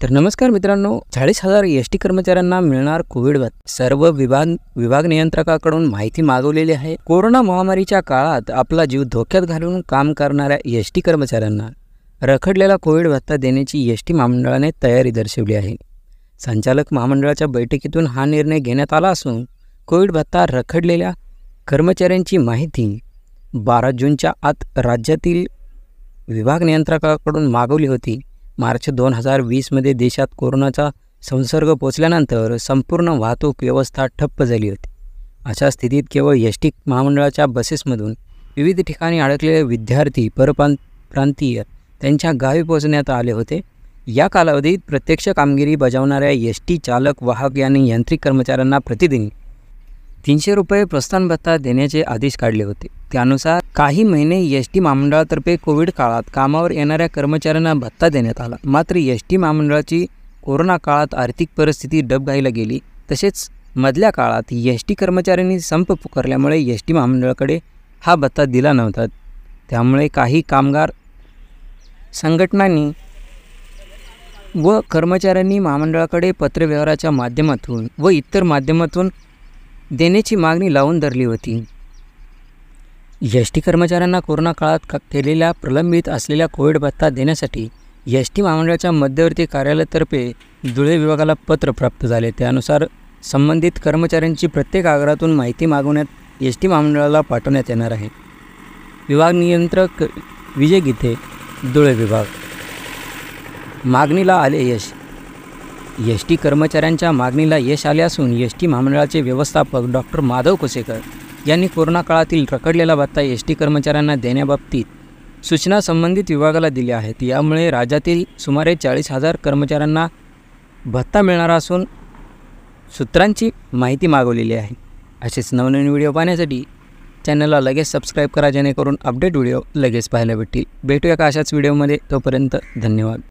तर नमस्कार मित्रांनो, 40,000 एस टी कर्मचाऱ्यांना मिळणार कोविड भत्ता. सर्व विभाग नियंत्रकाकडून माहिती मागवलेली आहे. कोरोना महामारीच्या काळात आपला जीव धोक्यात घालून काम करणाऱ्या एस टी कर्मचाऱ्यांना रखडलेला कोविड भत्ता देण्याची एस टी महामंडळाने तयारी दर्शवली आहे. संचालक महामंडळाच्या बैठकीतून हा निर्णय घेण्यात आला असून कोविड भत्ता रखडलेल्या कर्मचाऱ्यांची माहिती 12 जूनच्या आत राज्यातील विभाग नियंत्रकाकडून मागवली होती. मार्च 2020मध्ये देशात कोरोनाचा संसर्ग पोचल्यानंतर संपूर्ण वाहतूक व्यवस्था ठप्प झाली होती. अशा स्थितीत केवळ एस टी महामंडळाच्या बसेसमधून विविध ठिकाणी अडकलेले विद्यार्थी परप्रांतीय त्यांच्या गावी पोहोचण्यात आले होते. या कालावधीत प्रत्यक्ष कामगिरी बजावणाऱ्या एस टी चालक, वाहक यांनी यांत्रिक कर्मचाऱ्यांना प्रतिदिन 300 रुपये प्रोत्साहन भत्ता देण्याचे आदेश काढले होते. त्यानुसार काही महिने एस टी महामंडळातर्फे कोविड काळात कामावर येणाऱ्या कर्मचाऱ्यांना भत्ता देण्यात आला. मात्र एस टी महामंडळाची कोरोना काळात आर्थिक परिस्थिती डबघाईला गेली. तसेच मधल्या काळात एस टी कर्मचाऱ्यांनी संप पुकारल्यामुळे एस टी महामंडळाकडे हा भत्ता दिला नव्हता. त्यामुळे काही कामगार संघटनांनी व कर्मचाऱ्यांनी महामंडळाकडे पत्रव्यवहाराच्या माध्यमातून व इतर माध्यमातून देण्याची मागणी लावून धरली होती. एस टी कर्मचाऱ्यांना कोरोना काळात केलेल्या प्रलंबित असलेल्या कोविड भत्ता देण्यासाठी एस टी महामंडळाच्या मध्यवर्ती कार्यालयातर्फे धुळे विभागाला पत्र प्राप्त झाले. त्यानुसार संबंधित कर्मचाऱ्यांची प्रत्येक आगारातून माहिती मागवण्यात एस टी महामंडळाला पाठवण्यात येणार आहे. विभाग नियंत्रक विजय गीते, धुळे विभाग. मागणीला आले यश. एस टी कर्मचाऱ्यांच्या मागणीला यश आले असून एस टी महामंडळाचे व्यवस्थापक डॉक्टर माधव कुसेकर यांनी कोरोना काळातील रखडलेला भत्ता एस टी कर्मचाऱ्यांना देण्याबाबतीत सूचना संबंधित विभागाला दिल्या आहेत. यामुळे राज्यातील सुमारे 40,000 कर्मचाऱ्यांना भत्ता मिळणार असून सूत्रांची माहिती मागवलेली आहे. असेच नवनवीन व्हिडिओ पाहण्यासाठी चॅनलला लगेच सबस्क्राईब करा, जेणेकरून अपडेट व्हिडिओ लगेच पाहायला भेटतील. भेटूया का अशाच व्हिडिओमध्ये. तोपर्यंत धन्यवाद.